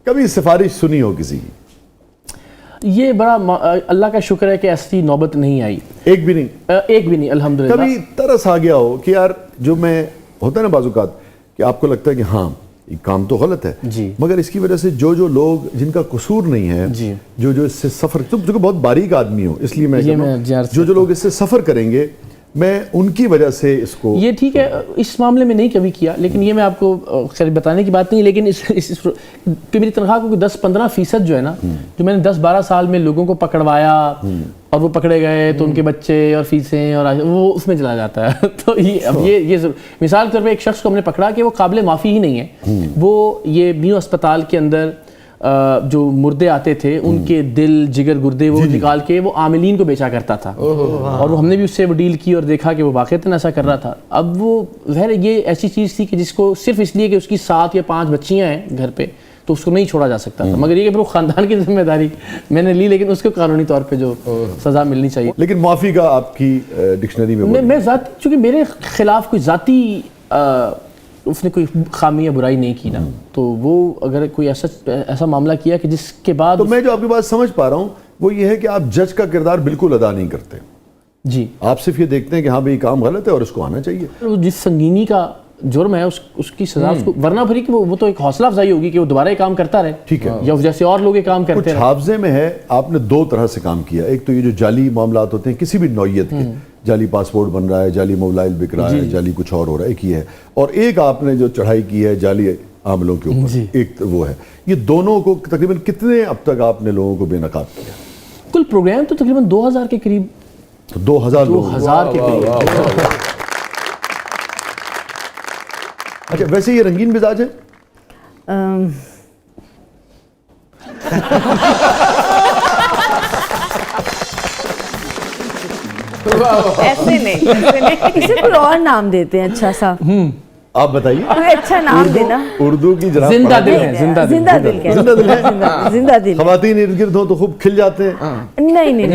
کبھی سفارش سنی ہو کسی کی؟ یہ بڑا اللہ کا شکر ہے کہ ایسی نوبت نہیں آئی. ایک بھی نہیں؟ ایک بھی نہیں الحمدللہ. کبھی ترس آ گیا ہو کہ یار جو میں ہوتا ہے نا بعض اوقات کہ آپ کو لگتا ہے کہ ہاں یہ کام تو غلط ہے جی، مگر اس کی وجہ سے جو لوگ جن کا قصور نہیں ہے جی، جو اس سے سفر جو کہ بہت باریک آدمی ہو اس لیے میں جو لوگ اس سے سفر کریں گے میں ان کی وجہ سے اس کو یہ ٹھیک ہے اس معاملے میں نہیں کبھی کیا لیکن یہ میں آپ کو خیر بتانے کی بات نہیں لیکن کہ میری تنخواہ کو 10-15% جو ہے نا جو میں نے 10-12 سال میں لوگوں کو پکڑوایا اور وہ پکڑے گئے تو ان کے بچے اور فیسیں اور وہ اس میں چلا جاتا ہے. تو یہ مثال کے طور پہ ایک شخص کو ہم نے پکڑا کہ وہ قابل معافی ہی نہیں ہے. وہ یہ نیو اسپتال کے اندر جو مردے آتے تھے ان کے دل جگر گردے وہ نکال کے وہ عاملین کو بیچا کرتا تھا اور ہم نے بھی اس سے ڈیل کی اور دیکھا کہ وہ واقعتاً ایسا کر رہا تھا. اب وہ ظاہر یہ ایسی چیز تھی کہ جس کو صرف اس لیے کہ اس کی 7 یا 5 بچیاں ہیں گھر پہ تو اس کو نہیں چھوڑا جا سکتا تھا مگر یہ کہ پھر وہ خاندان کی ذمہ داری میں نے لی لیکن اس کو قانونی طور پہ جو سزا ملنی چاہیے. لیکن معافی کا آپ کی ڈکشنری میں ذاتی چونکہ میرے خلاف کوئی ذاتی اس نے کوئی خامی یا برائی نہیں کی نا تو وہ اگر کوئی ایسا معاملہ کیا کہ جس کے بعد تو میں جو آپ کی بات سمجھ پا رہا ہوں وہ یہ ہے کہ آپ جج کا کردار بالکل ادا نہیں کرتے. جی آپ صرف یہ دیکھتے ہیں کہ ہاں بھئی کام غلط ہے اور اس کو آنا چاہیے. جس سنگینی کا جرم ہے اس کی سزا اس کو ورنہ پھر کہ وہ تو ایک حوصلہ افزائی ہوگی کہ وہ دوبارہ یہ کام کرتا رہے. ٹھیک ہے یا جیسے اور لوگ یہ کام کرتے رہے. کچھ حافظے میں ہے آپ نے 2 طرح سے کام کیا. ایک تو یہ جو جعلی معاملات ہوتے ہیں کسی بھی نوعیت کے جعلی پاسپورٹ بن رہا ہے جعلی موبائل بک رہا ہے جعلی کچھ اور ہو رہا ہے ایک یہ ہے اور ایک آپ نے جو چڑھائی کی ہے جعلی عاملوں کے اوپر ایک وہ ہے. یہ دونوں کو تقریباً کتنے اب تک آپ نے لوگوں کو بے نقاب کیا؟ کل پروگرام تو تقریباً 2000 کے قریب 2000 کے قریب. اچھا ویسے یہ رنگین مزاج ہے؟ ایسے نہیں اسے کوئی اور نام دیتے ہیں اچھا سا. آپ بتائیے اچھا نام دینا. اردو کی جناب زندہ دل ہے. زندہ دل ہے. زندہ دل. خواتین ارد گرد ہوں تو خوب کھل جاتے ہیں. نہیں میں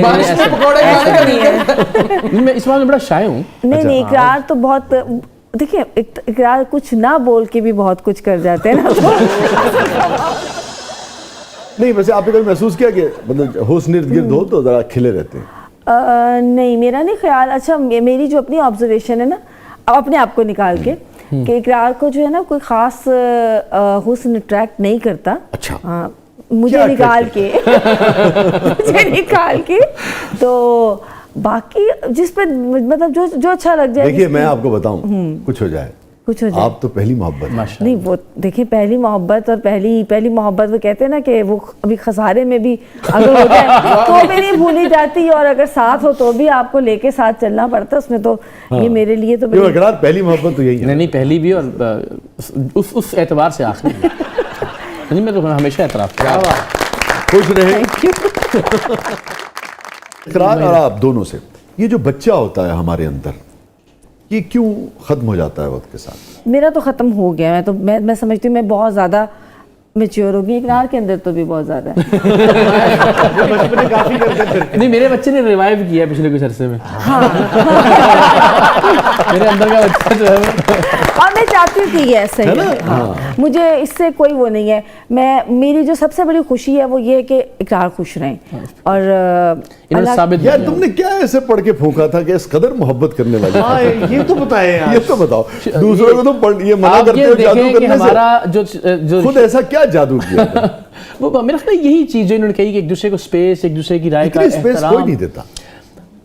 اس بات میں بڑا شائع ہوں. نہیں اقرار تو بہت دیکھیں اقرار کچھ نہ بول کے بھی بہت کچھ کر جاتے ہیں نا. نہیں ویسے آپ نے کبھی محسوس کیا کہ مطلب حسن ارد گرد ہو تو ذرا کھلے رہتے ہیں؟ نہیں میرا نہیں خیال. اچھا میری جو اپنی آبزرویشن ہے نا اپنے آپ کو نکال کے کہ اقرار کو جو ہے نا کوئی خاص حسن اٹریکٹ نہیں کرتا. اچھا مجھے نکال کے تو باقی جس پہ مطلب جو اچھا لگ جائے. دیکھیے میں آپ کو بتاؤں کچھ ہو جائے آپ تو پہلی محبت نہیں وہ دیکھیں پہلی محبت اور پہلی محبت وہ کہتے ہیں نا کہ وہ ابھی خسارے میں بھی اگر ہو جائے تو بھی نہیں بھولی جاتی اور اگر ساتھ ہو تو بھی آپ کو لے کے ساتھ چلنا پڑتا. اس میں تو یہ میرے لیے تو پہلی محبت تو یہی ہے. نہیں پہلی بھی اور اس اعتبار سے آخری نہیں میں تو ہمیشہ اعتراف خوش رہے. اقرار اور آپ دونوں سے یہ جو بچہ ہوتا ہے ہمارے اندر یہ کیوں ختم ہو جاتا ہے وقت کے ساتھ؟ میرا تو ختم ہو گیا. میں سمجھتی ہوں میں بہت زیادہ میچیور ہو گئی. اقرار کے اندر تو بھی بہت زیادہ ہے. نہیں میرے بچے نے ریوائیو کیا پچھلے کچھ عرصے میں. میرے اندر کا بچہ جو ہے اور میں چاہتی ہوں کہ یہ ایسا ہی ہے. مجھے اس سے کوئی وہ نہیں ہے. میری جو سب سے بڑی خوشی ہے وہ یہ ہے کہ اقرار خوش رہیں. اور یار تم نے کیا ایسے پڑھ کے پھونکا تھا کہ اس قدر محبت کرنے والی؟ یہ تو بتائیں یار. یہ تو بتاؤ دوسروں کو تو یہ منع کرتے ہو جادو کرنے سے. خود ایسا کیا جادو کیا؟ وہ میرا خیال یہی چیز جو انہوں نے کہی کہ ایک دوسرے کو سپیس ایک دوسرے کی رائے کا احترام کوئی نہیں دیتا.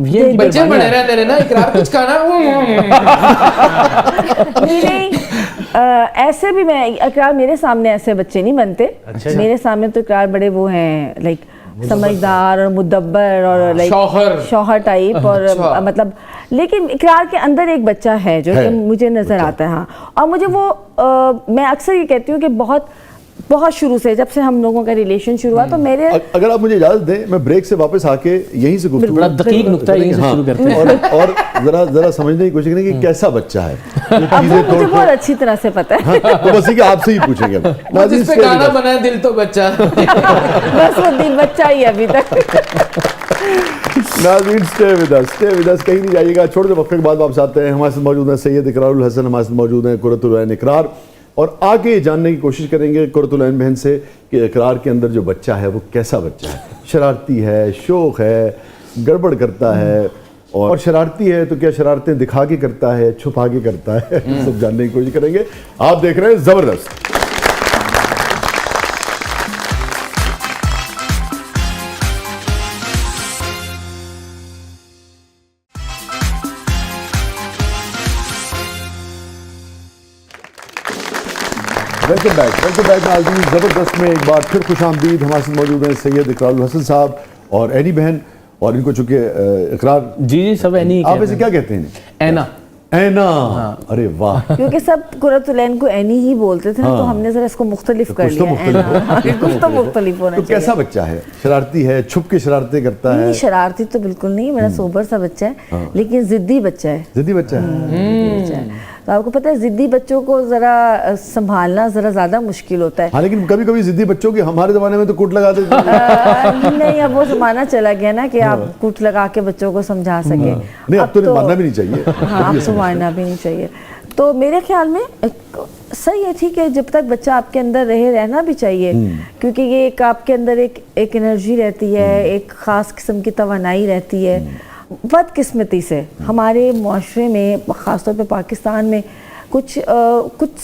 یہ بچے بنے رہتے ہیں نا اقرار کچھ کھانا نہیں ایسے بھی میں اقرار میرے سامنے ایسے بچے نہیں بنتے. میرے سامنے تو اقرار بڑے وہ ہیں لائک سمجھدار اور مدبر اور لائک شوہر ٹائپ اور مطلب لیکن اقرار کے اندر ایک بچہ ہے جو کہ مجھے نظر آتا ہے. ہاں اور مجھے وہ میں اکثر یہ کہتی ہوں کہ بہت شروع سے جب سے ہم لوگوں کا ریلیشن شروع ہوا تو میرے اگر آپ مجھے اجازت دیں میں بریک سے واپس آ کے یہیں سے گفتگو بڑا دقیق نقطہ یہیں سے شروع کرتے ہیں اور ذرا سمجھنے کی کوشش کریں کہ کیسا بچہ ہے. مجھے بہت اچھی طرح سے پتہ ہے تو بس یہ آپ سے ہی پوچھیں گے. جس پہ گانا بنا ہے دل تو بچہ بس وہ دل بچہ ہی ابھی تک. ناظرین stay with us کہیں نہیں جائیے گا. چھوٹے سے وقفے کے بعد واپس آتے ہیں. ہمارے ساتھ موجود ہیں سید اقرار الحسن, ہمارے ساتھ موجود ہیں قرۃ العین اقرار. اور آگے جاننے کی کوشش کریں گے قرۃ العین بہن سے کہ اقرار کے اندر جو بچہ ہے وہ کیسا بچہ ہے. شرارتی ہے, شوق ہے, گڑبڑ کرتا ہے, اور شرارتی ہے تو کیا شرارتیں دکھا کے کرتا ہے, چھپا کے کرتا ہے, سب جاننے کی کوشش کریں گے. آپ دیکھ رہے ہیں زبردست. ویلکم بیک ناظرین. زبردست میں ایک بار پھر خوش آمدید. ہمارے ساتھ موجود ہیں سید اقرار الحسن صاحب اور اینی بہن, اور ان کو چونکہ اقرار جی سب اینی آپ اسے کیا کہتے ہیں؟ اینا. اینا. ارے واہ, کیونکہ سب قرۃ العین کو اینی ہی بولتے تھے تو ہم نے ذرا اس کو مختلف کر لیا. کچھ تو مختلف ہونا تو چاہیے. کیسا بچہ ہے؟ شرارتی ہے, چھپ کے شرارتیں کرتا ہے؟ نہیں, شرارتی تو بالکل نہیں, بڑا سوبر سا بچہ ہے, لیکن ضدی بچہ ہے. ضدی بچہ ہے. تو آپ کو پتہ ہے ضدی بچوں کو ذرا سنبھالنا ذرا زیادہ مشکل ہوتا ہے. ہاں لیکن کبھی کبھی ضدی بچوں کی ہمارے زمانے میں تو کوٹ لگا دیتے تھے. نہیں, اب وہ زمانہ چلا گیا نا کہ آپ کوٹ لگا کے بچوں کو سمجھا سکیں. نہیں, اب تو ماننا بھی نہیں چاہیے. ہاں, اب تو ماننا بھی نہیں چاہیے. تو میرے خیال میں صحیح ہے, ٹھیک ہے, جب تک بچہ آپ کے اندر رہنا بھی چاہیے, کیونکہ یہ ایک آپ کے اندر ایک انرجی رہتی ہے, ایک خاص قسم کی توانائی رہتی ہے. بدقسمتی سے ہمارے معاشرے میں, خاص طور پہ پاکستان میں, کچھ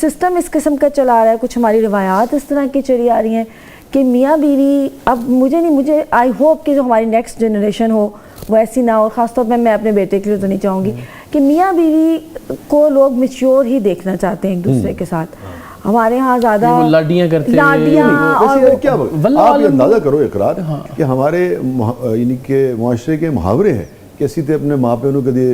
سسٹم اس قسم کا چلا رہا ہے, کچھ ہماری روایات اس طرح کی چلی آ رہی ہیں کہ میاں بیوی, اب مجھے آئی ہوپ کہ جو ہماری نیکسٹ جنریشن ہو وہ ایسی نہ ہو. خاص طور پہ میں اپنے بیٹے کے لیے تو نہیں چاہوں گی کہ میاں بیوی کو لوگ میچیور ہی دیکھنا چاہتے ہیں ایک دوسرے کے ساتھ. ہمارے ہاں زیادہ لاڈیاں کرتے ہیں. لاڈیاں, اور کیا آپ یہ اندازہ کرو اقرار کہ ہمارے یعنی کہ معاشرے کے محاورے ہیں کہ اسی تے اپنے ماں پیو نو کدی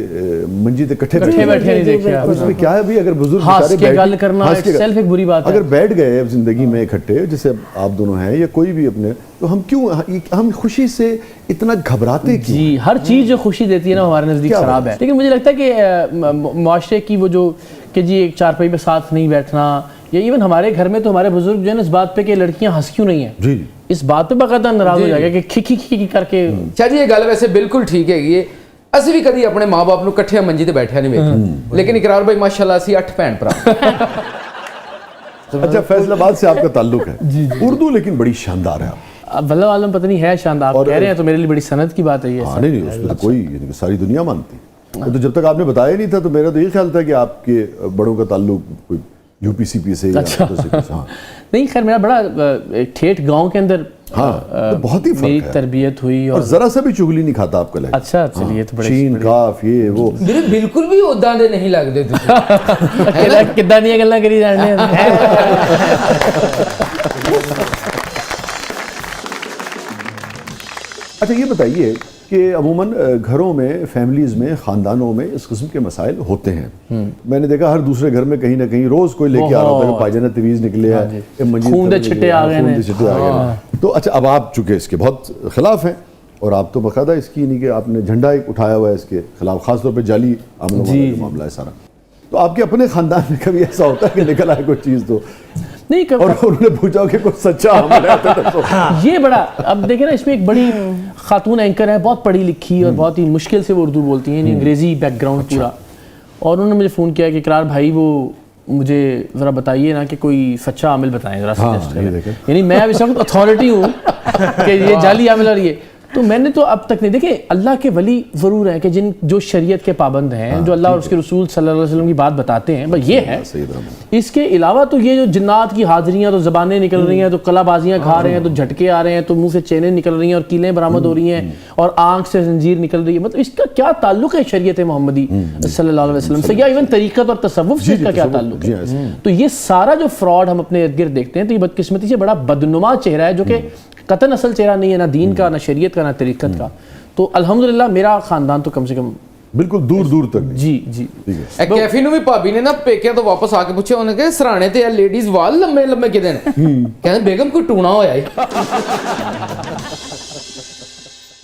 منجی تے کٹھے بیٹھے نہیں دیکھے. اس میں کیا ہے بھی, اگر بزرگ ہنس کے گل کرنا سیلف ایک بری بات ہے. اگر بیٹھ گئے زندگی میں اکٹھے, جیسے آپ دونوں ہیں یا کوئی بھی اپنے, تو ہم خوشی سے اتنا گھبراتے کیوں؟ جی, ہر چیز جو خوشی دیتی ہے نا ہمارے نزدیک خراب ہے. لیکن مجھے لگتا ہے کہ معاشرے کی وہ جو کہ جی ایک چارپائی پہ ساتھ نہیں بیٹھنا, یا ایون ہمارے گھر میں تو ہمارے بزرگ جو ہے نا اس بات پہ کہ لڑکیاں ہنس کیوں نہیں ہیں, جی اس بات پہ باقاعدہ ناراض ہو جائے گا کہ کھی کر کے. چلیے یہ گل ویسے بالکل ٹھیک ہے. یہ اسی بھی کدی اپنے ماں باپ نو کٹھے منجی تے بیٹھیا نہیں ویکھیا, لیکن اقرار بھائی ماشاءاللہ اسی 8 بہن بھرا. اچھا, فیصل آباد سے آپ کا تعلق ہے. اردو لیکن بڑی شاندار ہے. اب واللہ عالم پتہ نہیں ہے شاندار کہہ رہے ہیں تو میرے لیے بڑی سند کی بات ہے یہ. نہیں, اس میں تو کوئی یعنی کہ ساری دنیا مانتی. تو جب تک آپ نے بتایا نہیں تھا تو میرا تو یہ خیال تھا کہ آپ کے بڑوں کا تعلق کوئی یو پی سی پی سے. نہیں خیر, میرا بڑا ٹھیٹھ گاؤں کے اندر بہت ہی میری تربیت ہوئی, اور ذرا سا بھی چغلی نہیں کھاتا آپ کا لہجہ. اچھا چلیے تو بڑے شین کاف یہ وہ میرے بالکل بھی اوداں دے نہیں لگدے تسی. کداں دیاں گلاں کری جاندے. اچھا یہ بتائیے کہ عموماً گھروں میں, فیملیز میں, خاندانوں میں اس قسم کے مسائل ہوتے ہیں. میں نے دیکھا ہر دوسرے گھر میں کہیں نہ کہیں روز کوئی لے کے آ رہا ہوتا ہے کہ پاجانہ تیویز نکلے ہیں, خون دے چھٹے آ گئے ہیں. تو اچھا, اب آپ چونکہ اس کے بہت خلاف ہیں اور آپ تو باقاعدہ اس کی نہیں کہ آپ نے جھنڈا ایک اٹھایا ہوا ہے اس کے خلاف, خاص طور پہ جعلی عملوں والا جو معاملہ ہے سارا. تو آپ کے اپنے خاندان میں کبھی ایسا ہوتا ہے کہ نکل آئے کوئی چیز تو نہیں, اور انہوں نے پوچھا کہ کوئی سچا عمل ہے؟ یہ بڑا, اب دیکھیں نا اس میں ایک بڑی خاتون اینکر ہے, بہت پڑھی لکھی اور بہت ہی مشکل سے وہ اردو بولتی ہیں, انگریزی بیک گراؤنڈ پورا, اور انہوں نے مجھے فون کیا کہ اقرار بھائی وہ مجھے ذرا بتائیے نا کہ کوئی سچا عامل بتائیں ذرا سجیسٹ کریں. یعنی میں اب اس وقت اتھارٹی ہوں کہ یہ جعلی عامل اور یہ. تو میں نے تو اب تک نہیں دیکھیں, اللہ کے ولی ضرور ہیں کہ جو شریعت کے پابند ہیں, جو اللہ اور اس کے رسول صلی اللہ علیہ وسلم کی بات بتاتے ہیں, بس یہ ہے. اس کے علاوہ تو یہ جو جنات کی حاضریاں, تو زبانیں نکل رہی ہیں, تو کلا بازیاں کھا رہے ہیں, تو جھٹکے آ رہے ہیں, تو منہ سے چینیں نکل رہی ہیں, اور کیلیں برآمد ہو رہی ہیں, اور آنکھ سے زنجیر نکل رہی ہے, مطلب اس کا کیا تعلق ہے شریعت محمدی صلی اللہ علیہ وسلم سے, یا ایون طریقت اور تصوف سے اس کا کیا تعلق ہے؟ تو یہ سارا جو فراڈ ہم اپنے ارد گرد دیکھتے ہیں, تو یہ بدقسمتی سے بڑا بدنما چہرہ ہے جو کہ قطعاً اصل چہرہ نہیں ہے, نہ دین کا, نہ شریعت کا, نہ طریقت کا. تو الحمدللہ میرا خاندان تو کم سے کم بالکل دور دور تک. جی جی. کیفی نو بھی بھابی نے نا پیکیا تو واپس آ کے پوچھا, انہوں نے کہا سرانے تے لیڈیز وال لمبے لمبے کدے نے, کہتے بیگم کوئی ٹونا ہویا ہے.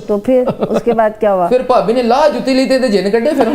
تو پھر اس کے بعد کیا ہوا؟ پھر بھابی نے لا جتی لی تے جن کڈے پھر